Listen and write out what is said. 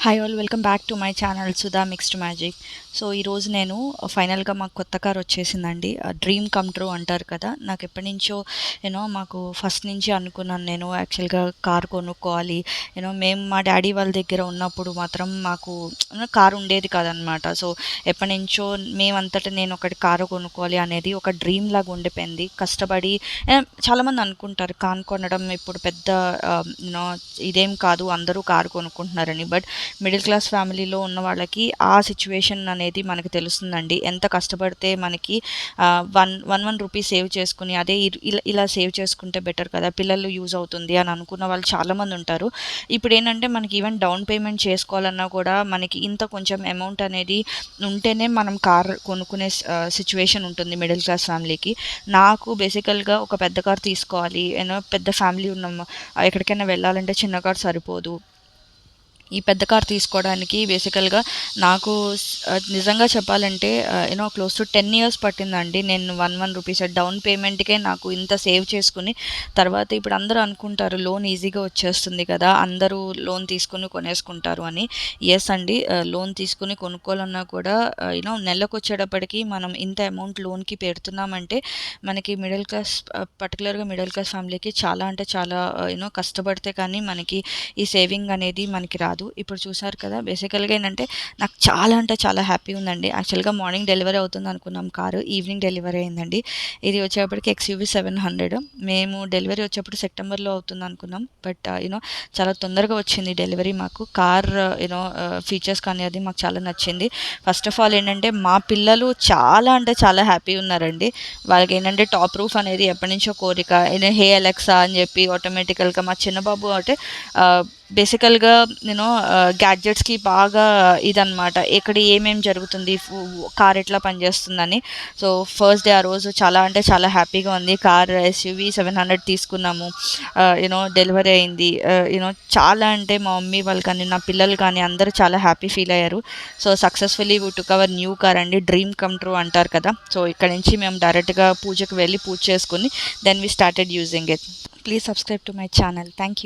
Hi all welcome back to my channel Sudha mixed magic. So ఈరోజు నేను ఫైనల్గా మాకు కొత్త కార్ వచ్చేసిందండి. డ్రీమ్ కమ్ ట్రూ అంటారు కదా, నాకు ఎప్పటి నుంచో మాకు ఫస్ట్ నుంచి అనుకున్నాను నేను యాక్చువల్గా కార్ కొనుక్కోవాలి. మేము మా డాడీ వాళ్ళ దగ్గర ఉన్నప్పుడు మాత్రం మాకు కారు ఉండేది కాదనమాట. సో ఎప్పటి నుంచో మేమంతటా నేను ఒకటి కారు కొనుక్కోవాలి అనేది ఒక డ్రీమ్ లాగా ఉండిపోయింది. కష్టపడి చాలామంది అనుకుంటారు కారు కొనడం ఇప్పుడు పెద్ద యూనో ఇదేం కాదు, అందరూ కారు కొనుక్కుంటున్నారని. బట్ మిడిల్ క్లాస్ ఫ్యామిలీలో ఉన్న వాళ్ళకి ఆ సిచ్యువేషన్ అనేది మనకు తెలుస్తుందండి. ఎంత కష్టపడితే మనకి one one one rupee save చేసుకుని అదే ఇలా సేవ్ చేసుకుంటే బెటర్ కదా, పిల్లలు యూజ్ అవుతుంది అని అనుకున్న వాళ్ళు చాలామంది ఉంటారు. ఇప్పుడు ఏంటంటే మనకి ఈవెన్ డౌన్ పేమెంట్ చేసుకోవాలన్నా కూడా మనకి ఇంత కొంచెం అమౌంట్ అనేది ఉంటేనే మనం కార్ కొనుక్కునే సిచ్యువేషన్ ఉంటుంది మిడిల్ క్లాస్ ఫ్యామిలీకి. నాకు బేసికల్గా ఒక పెద్ద కార్ తీసుకోవాలి, పెద్ద ఫ్యామిలీ ఉన్నాం, ఎక్కడికైనా వెళ్ళాలంటే చిన్న కార్ సరిపోదు. ఈ పెద్ద కార్ తీసుకోవడానికి బేసికల్గా నాకు నిజంగా చెప్పాలంటే క్లోజ్ టు 10 ఇయర్స్ పట్టిందండి. నేను వన్ రూపీస్ డౌన్ పేమెంట్కే నాకు ఇంత సేవ్ చేసుకుని తర్వాత ఇప్పుడు అందరూ అనుకుంటారు లోన్ ఈజీగా వచ్చేస్తుంది కదా, అందరూ లోన్ తీసుకుని కొనేసుకుంటారు అని. ఎస్ అండి, లోన్ తీసుకుని కొనుక్కోవాలన్నా కూడా నెలకు వచ్చేటప్పటికి మనం ఇంత అమౌంట్ లోన్కి పెడుతున్నామంటే మనకి మిడిల్ క్లాస్, పర్టికులర్గా మిడిల్ క్లాస్ ఫ్యామిలీకి చాలా అంటే చాలా కష్టపడితే కానీ మనకి ఈ సేవింగ్ అనేది మనకి రాదు. ఇప్పుడు చూసారు కదా, బేసికల్గా ఏంటంటే నాకు చాలా అంటే చాలా హ్యాపీ ఉందండి. యాక్చువల్గా మార్నింగ్ డెలివరీ అవుతుంది అనుకున్నాం కారు, ఈవినింగ్ డెలివరీ అయిందండి. ఇది వచ్చేప్పటికి XUV 700. మేము డెలివరీ వచ్చేప్పుడు సెప్టెంబర్లో అవుతుంది అనుకున్నాం, బట్ చాలా తొందరగా వచ్చింది డెలివరీ. మాకు కార్ ఫీచర్స్ కానీ అది మాకు చాలా నచ్చింది. ఫస్ట్ ఆఫ్ ఆల్ ఏంటంటే మా పిల్లలు చాలా అంటే చాలా హ్యాపీ ఉన్నారండి. వాళ్ళకి ఏంటంటే టాప్ రూఫ్ అనేది ఎప్పటి నుంచో కోరిక. హే అలెక్సా అని చెప్పి ఆటోమేటికల్గా మా చిన్నబాబు అంటే బేసికల్గా గ్యాడ్జెట్స్కి బాగా ఇదనమాట, ఎక్కడ ఏమేమి జరుగుతుంది, కార్ ఎట్లా పనిచేస్తుందని. సో ఫస్ట్ డే ఆ రోజు చాలా అంటే చాలా హ్యాపీగా ఉంది. కార్ SUV 700 తీసుకున్నాము, డెలివరీ అయింది. చాలా అంటే మా మమ్మీ వాళ్ళు కానీ నా పిల్లలు కానీ అందరూ చాలా హ్యాపీ ఫీల్ అయ్యారు. So successfully we took our new car అండి, డ్రీమ్ కమ్ ట్రూ అంటారు కదా. సో ఇక్కడ నుంచి మేము డైరెక్ట్గా పూజకు వెళ్ళి పూజ చేసుకుని then we started using it. Please subscribe to my channel. Thank you.